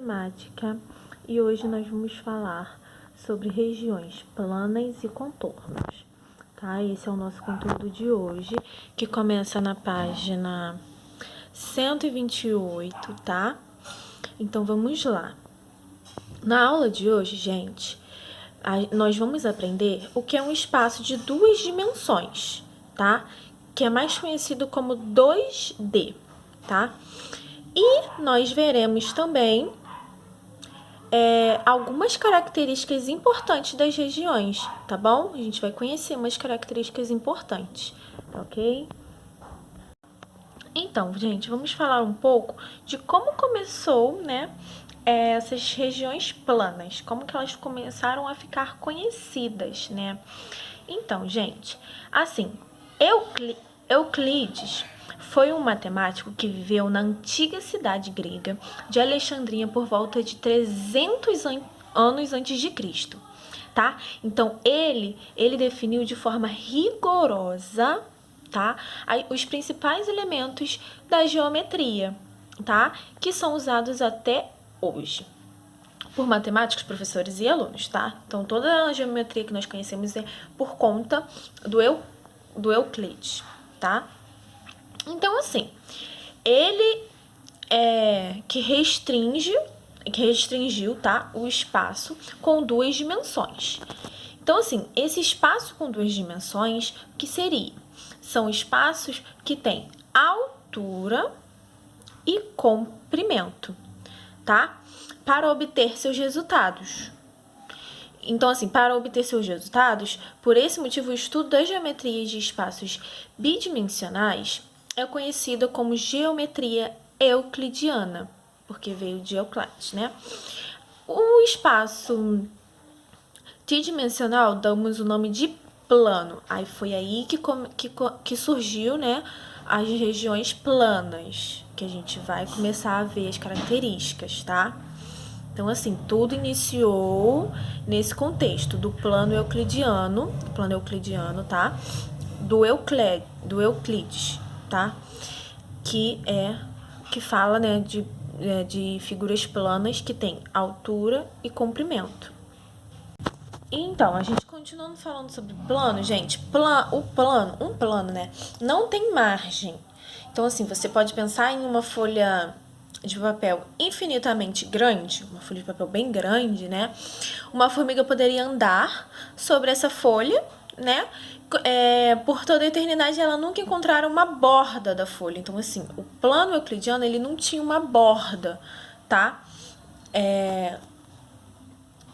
matemática e hoje nós vamos falar sobre regiões planas e contornos, tá? Esse é o nosso conteúdo de hoje, que começa na página 128, tá? Então vamos lá. Na aula de hoje, gente, nós vamos aprender o que é um espaço de duas dimensões, tá? Que é mais conhecido como 2D, tá? E nós veremos também algumas características importantes das regiões, tá bom? A gente vai conhecer umas características importantes, ok? Então, gente, vamos falar um pouco de como começou, né, essas regiões planas, como que elas começaram a ficar conhecidas, né? Então, gente, assim, Euclides foi um matemático que viveu na antiga cidade grega de Alexandria por volta de 300 anos antes de Cristo, tá? Então, ele definiu de forma rigorosa, tá, os principais elementos da geometria, tá, que são usados até hoje por matemáticos, professores e alunos, tá? Então, toda a geometria que nós conhecemos é por conta do Euclides, tá? Então, assim, ele que restringiu, tá, o espaço com duas dimensões. Então, assim, esse espaço com duas dimensões, o que seria? São espaços que têm altura e comprimento, tá? Para obter seus resultados. Então, assim, para obter seus resultados, por esse motivo, o estudo das geometrias de espaços bidimensionais é conhecido como geometria euclidiana, porque veio de Euclides, né? O espaço tridimensional damos o nome de plano. Aí foi aí que surgiu, né, as regiões planas, que a gente vai começar a ver as características, tá? Então, assim, tudo iniciou nesse contexto do plano euclidiano, tá? Do Euclides, tá? Que fala, né, de figuras planas que tem altura e comprimento. Então, a gente continuando falando sobre plano, gente, um plano, né, não tem margem. Então, assim, você pode pensar em uma folha de papel infinitamente grande, uma folha de papel bem grande, né? Uma formiga poderia andar sobre essa folha, né? Por toda a eternidade, ela nunca encontrara uma borda da folha. Então, assim, o plano euclidiano, ele não tinha uma borda, tá?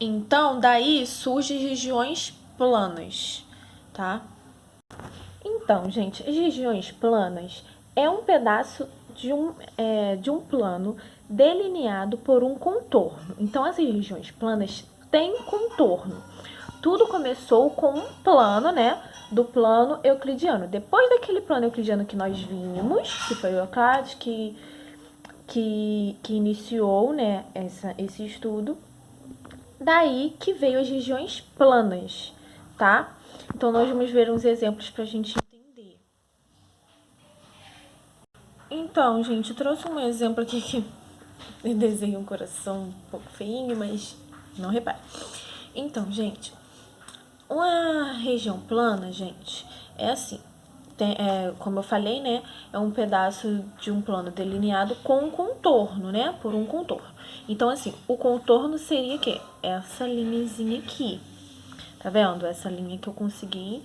Então, daí surgem regiões planas, tá? Então, gente, as regiões planas é um pedaço de um plano delineado por um contorno. Então, essas regiões planas têm contorno. Tudo começou com um plano, né, do plano euclidiano. Depois daquele plano euclidiano que nós vimos, que foi o Euclides que iniciou, né, esse estudo, daí que veio as regiões planas, tá? Então, nós vamos ver uns exemplos para a gente entender. Então, gente, eu trouxe um exemplo aqui que eu desenhei um coração um pouco feinho, mas não repare. Então, gente, uma região plana, gente, é assim. Como eu falei, né, é um pedaço de um plano delineado com um contorno, né, por um contorno. Então, assim, o contorno seria o quê? Essa linhazinha aqui. Tá vendo? Essa linha que eu consegui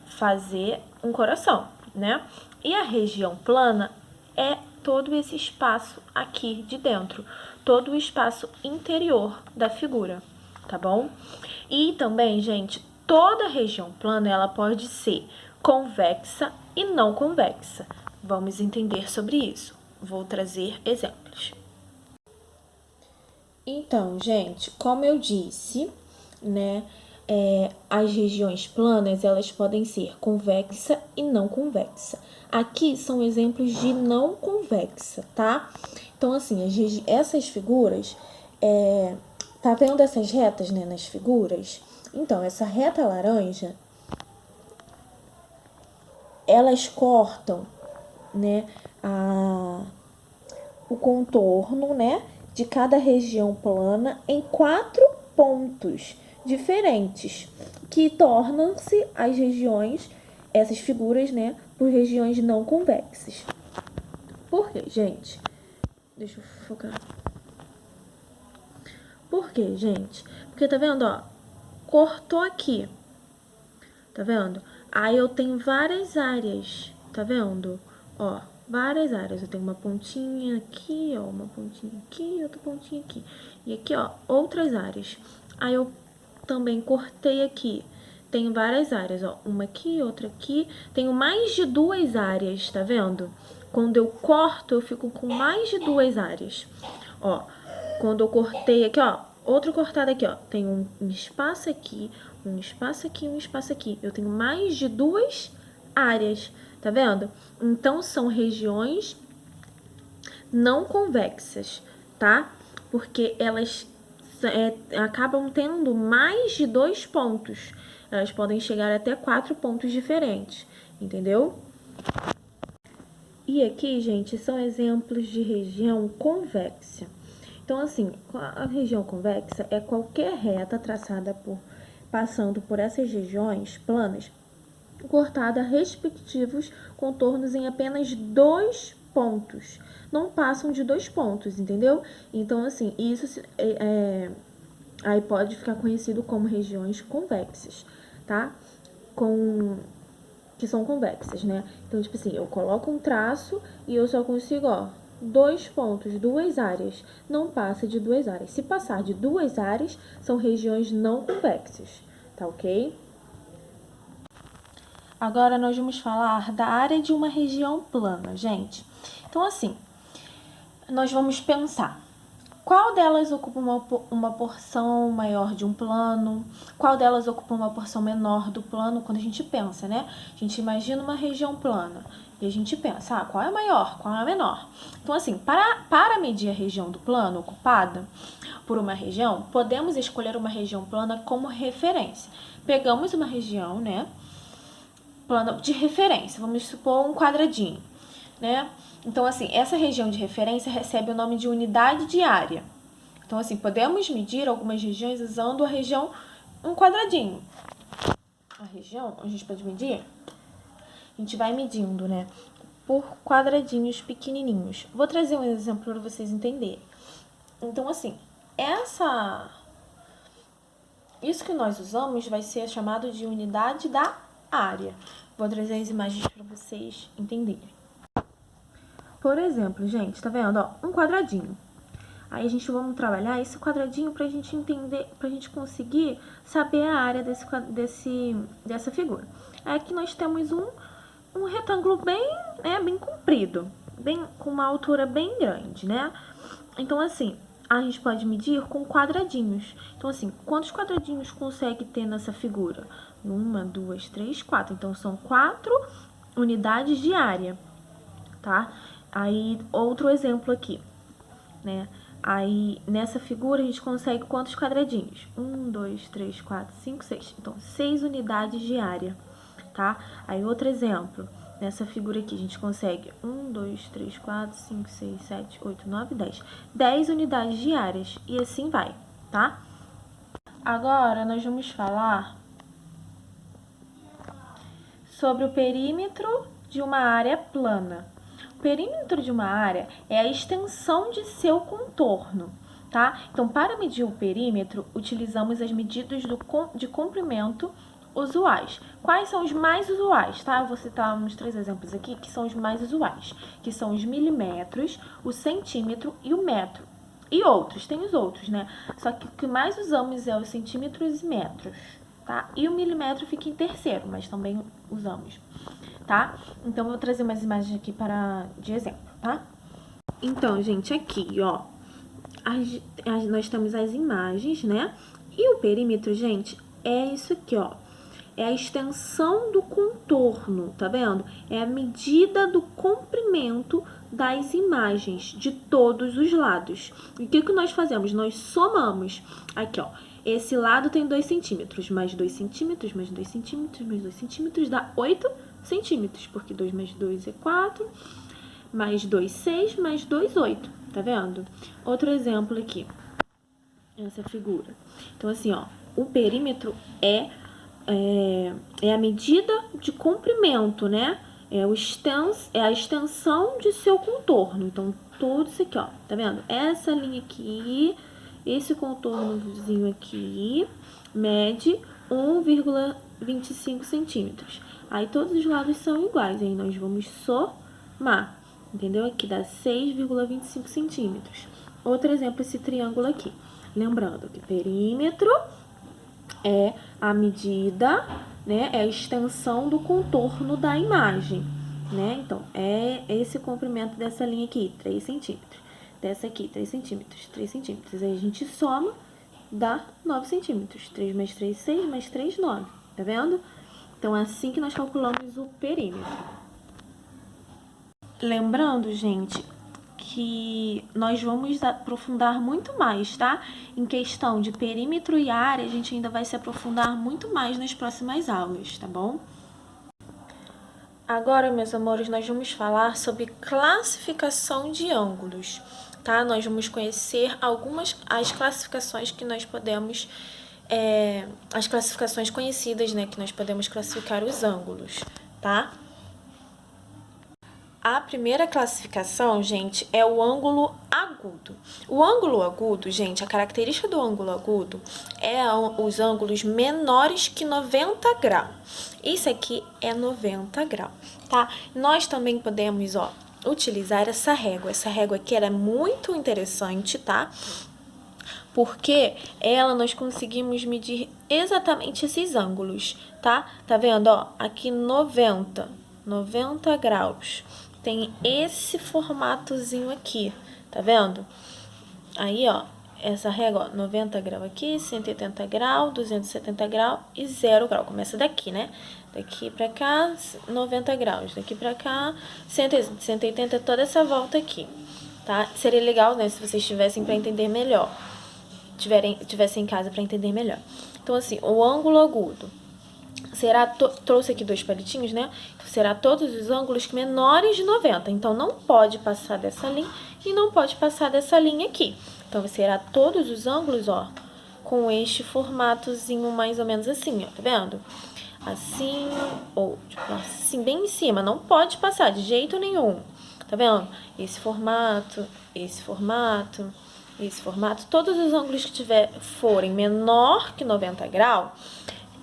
fazer um coração, né? E a região plana é todo esse espaço aqui de dentro, todo o espaço interior da figura, tá bom? E também, gente, toda região plana, ela pode ser convexa e não convexa. Vamos entender sobre isso. Vou trazer exemplos. Então, gente, como eu disse, né, as regiões planas, elas podem ser convexa e não convexa. Aqui são exemplos de não convexa, tá? Então, assim, essas figuras, tá vendo essas retas, né, nas figuras? Então, essa reta laranja, elas cortam, né, o contorno, né, de cada região plana em 4 pontos diferentes, que tornam-se as regiões, essas figuras, né, por regiões não convexas. Por quê, gente? Deixa eu focar. Por quê, gente? Porque tá vendo, ó? Cortou aqui. Tá vendo? Aí eu tenho várias áreas. Tá vendo? Ó, várias áreas. Eu tenho uma pontinha aqui, ó, uma pontinha aqui, outra pontinha aqui. E aqui, ó, outras áreas. Aí eu também cortei aqui. Tenho várias áreas, ó. Uma aqui, outra aqui. Tenho mais de 2 áreas, tá vendo? Quando eu corto, eu fico com mais de 2 áreas. Ó, quando eu cortei aqui, ó, outra cortada aqui, ó, tem um espaço aqui, um espaço aqui, um espaço aqui. Eu tenho mais de 2 áreas, tá vendo? Então, são regiões não convexas, tá? Porque elas acabam tendo mais de 2 pontos. Elas podem chegar até 4 pontos diferentes, entendeu? E aqui, gente, são exemplos de região convexa. Então, assim, a região convexa é qualquer reta traçada passando por essas regiões planas, cortada respectivos contornos em apenas 2 pontos. Não passam de 2 pontos, entendeu? Então, assim, isso aí pode ficar conhecido como regiões convexas, tá? Que são convexas, né? Então, tipo assim, eu coloco um traço e eu só consigo, ó, 2 pontos, 2 áreas. Não passa de 2 áreas. Se passar de 2 áreas, são regiões não convexas, tá ok? Agora nós vamos falar da área de uma região plana, gente. Então, assim, nós vamos pensar. Qual delas ocupa uma porção maior de um plano? Qual delas ocupa uma porção menor do plano? Quando a gente pensa, né? A gente imagina uma região plana e a gente pensa, qual é a maior, qual é a menor? Então, assim, para medir a região do plano ocupada por uma região, podemos escolher uma região plana como referência. Pegamos uma região, né? Plano de referência, vamos supor um quadradinho, né? Então, assim, essa região de referência recebe o nome de unidade de área. Então, assim, podemos medir algumas regiões usando a região, um quadradinho. A região, a gente pode medir, a gente vai medindo, né, por quadradinhos pequenininhos. Vou trazer um exemplo para vocês entenderem. Então, assim, isso que nós usamos vai ser chamado de unidade da área. Vou trazer as imagens para vocês entenderem. Por exemplo, gente, tá vendo? Ó, um quadradinho. Aí a gente vamos trabalhar esse quadradinho pra gente entender, pra gente conseguir saber a área dessa figura. Aqui nós temos um retângulo bem comprido, com uma altura bem grande, né? Então, assim, a gente pode medir com quadradinhos. Então, assim, quantos quadradinhos consegue ter nessa figura? 1, 2, 3, 4. Então, são 4 unidades de área, tá? Aí, outro exemplo aqui, né? Aí, nessa figura, a gente consegue quantos quadradinhos? 1, 2, 3, 4, 5, 6. Então, 6 unidades de área, tá? Aí, outro exemplo. Nessa figura aqui, a gente consegue 1, 2, 3, 4, 5, 6, 7, 8, 9, 10. 10 unidades de áreas. E assim vai, tá? Agora, nós vamos falar sobre o perímetro de uma área plana. O perímetro de uma área é a extensão de seu contorno, tá? Então, para medir o perímetro, utilizamos as medidas de comprimento usuais. Quais são os mais usuais, tá? Eu vou citar uns 3 exemplos aqui que são os mais usuais, que são os milímetros, o centímetro e o metro. E outros, tem os outros, né? Só que o que mais usamos é os centímetros e metros, tá? E o milímetro fica em terceiro, mas também usamos, tá? Então, eu vou trazer umas imagens aqui de exemplo, tá? Então, gente, aqui, ó, nós temos as imagens, né? E o perímetro, gente, é isso aqui, ó. É a extensão do contorno, tá vendo? É a medida do comprimento das imagens de todos os lados. E o que nós fazemos? Nós somamos. Aqui, ó. Esse lado tem 2 centímetros, mais 2 centímetros, mais 2 centímetros, mais 2 centímetros, dá 8 centímetros, porque 2 mais 2 é 4, mais 2, 6, mais 2, 8. tá vendo? Outro exemplo aqui, essa figura. Então, assim, ó, o perímetro é a medida de comprimento, né? É a extensão de seu contorno. Então, tudo isso aqui, ó, tá vendo? Essa linha aqui, esse contornozinho aqui, mede 1,25 centímetros. Aí, todos os lados são iguais, aí nós vamos somar, entendeu? Aqui dá 6,25 centímetros. Outro exemplo, esse triângulo aqui. Lembrando que perímetro é a medida, né, é a extensão do contorno da imagem, né? Então, é esse comprimento dessa linha aqui, 3 centímetros. Dessa aqui, 3 centímetros, 3 centímetros. Aí a gente soma, dá 9 centímetros. 3 mais 3, 6, mais 3, 9. Tá vendo? Então, é assim que nós calculamos o perímetro. Lembrando, gente, que nós vamos aprofundar muito mais, tá? Em questão de perímetro e área, a gente ainda vai se aprofundar muito mais nas próximas aulas, tá bom? Agora, meus amores, nós vamos falar sobre classificação de ângulos, tá? Nós vamos conhecer as classificações que nós podemos, as classificações conhecidas, né? Que nós podemos classificar os ângulos, tá? A primeira classificação, gente, é o ângulo agudo. O ângulo agudo, gente, a característica do ângulo agudo é os ângulos menores que 90 graus. Isso aqui é 90 graus, tá? Nós também podemos, ó, utilizar essa régua. Essa régua aqui ela é muito interessante, tá? Porque nós conseguimos medir exatamente esses ângulos, tá? Tá vendo, ó? Aqui 90 graus. Tem esse formatozinho aqui, tá vendo? Aí, ó, essa régua, ó, 90 graus aqui, 180 graus, 270 graus e 0 grau. Começa daqui, né? Daqui pra cá, 90 graus. Daqui pra cá, 180, toda essa volta aqui, tá? Seria legal, né, se vocês tivessem pra entender melhor. Tivessem em casa pra entender melhor. Então, assim, o ângulo agudo será, trouxe aqui 2 palitinhos, né? Será todos os ângulos menores de 90. Então, não pode passar dessa linha e não pode passar dessa linha aqui. Então, será todos os ângulos, ó, com este formatozinho mais ou menos assim, ó, tá vendo? Assim, ou tipo assim, bem em cima. Não pode passar de jeito nenhum, tá vendo? Esse formato, esse formato, esse formato. Todos os ângulos que forem menor que 90 graus,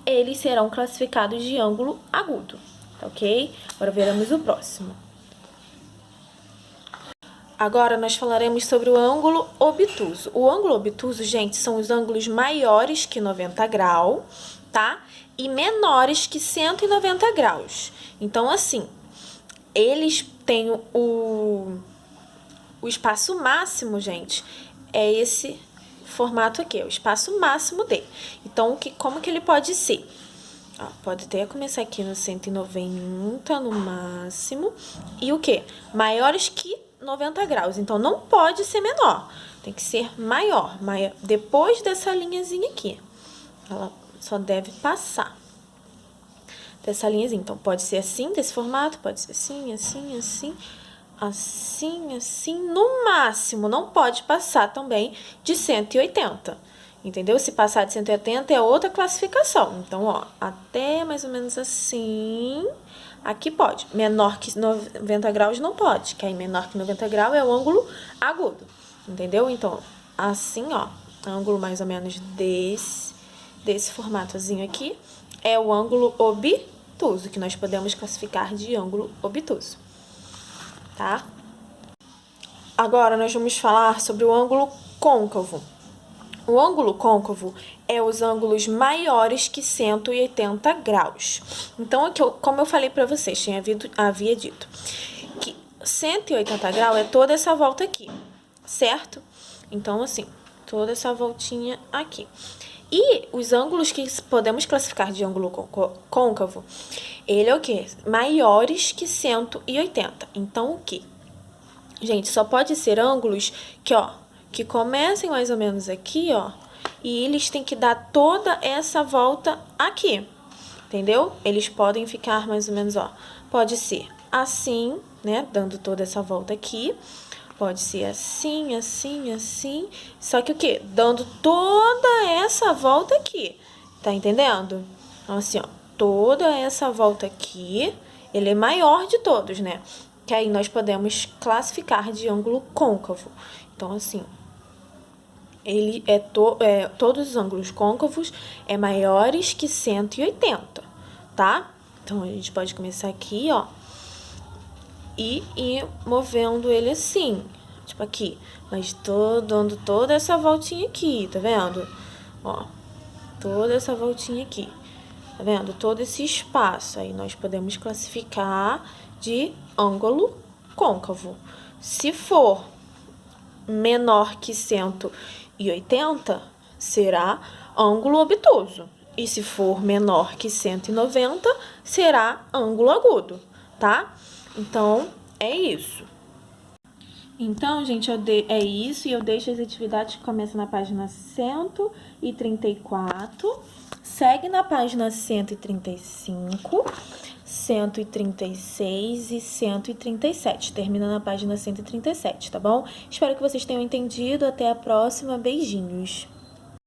eles serão classificados de ângulo agudo, tá ok? Agora veremos o próximo. Agora nós falaremos sobre o ângulo obtuso. O ângulo obtuso, gente, são os ângulos maiores que 90 graus, tá? E menores que 190 graus. Então, assim, eles têm o espaço máximo, gente, é esse formato aqui, é o espaço máximo dele. Então, como que ele pode ser? Ó, pode até começar aqui no 190 no máximo. E o quê? Maiores que 90 graus. Então, não pode ser menor. Tem que ser maior. Depois dessa linhazinha aqui. Ela só deve passar dessa linhazinha. Então, pode ser assim, desse formato. Pode ser assim, assim, assim. Assim, assim, no máximo, não pode passar também de 180, entendeu? Se passar de 180 é outra classificação. Então, ó, até mais ou menos assim, aqui pode. Menor que 90 graus não pode, que aí menor que 90 graus é o ângulo agudo, entendeu? Então, assim, ó, ângulo mais ou menos desse formatozinho aqui é o ângulo obtuso, que nós podemos classificar de ângulo obtuso. Tá? Agora, nós vamos falar sobre o ângulo côncavo. O ângulo côncavo é os ângulos maiores que 180 graus. Então, aqui, como eu falei para vocês, havia dito que 180 graus é toda essa volta aqui, certo? Então, assim, toda essa voltinha aqui. E os ângulos que podemos classificar de ângulo côncavo, ele é o quê? Maiores que 180. Então, o quê? Gente, só pode ser ângulos que comecem mais ou menos aqui, ó, e eles têm que dar toda essa volta aqui, entendeu? Eles podem ficar mais ou menos, ó, pode ser assim, né, dando toda essa volta aqui, Pode ser assim, assim, assim. Só que o quê? Dando toda essa volta aqui. Tá entendendo? Então, assim, ó. Toda essa volta aqui. Ele é maior de todos, né? Que aí nós podemos classificar de ângulo côncavo. Então, assim, ele todos os ângulos côncavos é maiores que 180, tá? Então, a gente pode começar aqui, ó, e ir movendo ele assim, tipo aqui. Mas tô dando toda essa voltinha aqui, tá vendo? Ó, toda essa voltinha aqui. Tá vendo? Todo esse espaço. Aí nós podemos classificar de ângulo côncavo. Se for menor que 180, será ângulo obtuso. E se for menor que 190, será ângulo agudo, tá? Então, é isso. Então, gente, é isso. E eu deixo as atividades que começam na página 134. Segue na página 135, 136 e 137. Termina na página 137, tá bom? Espero que vocês tenham entendido. Até a próxima. Beijinhos.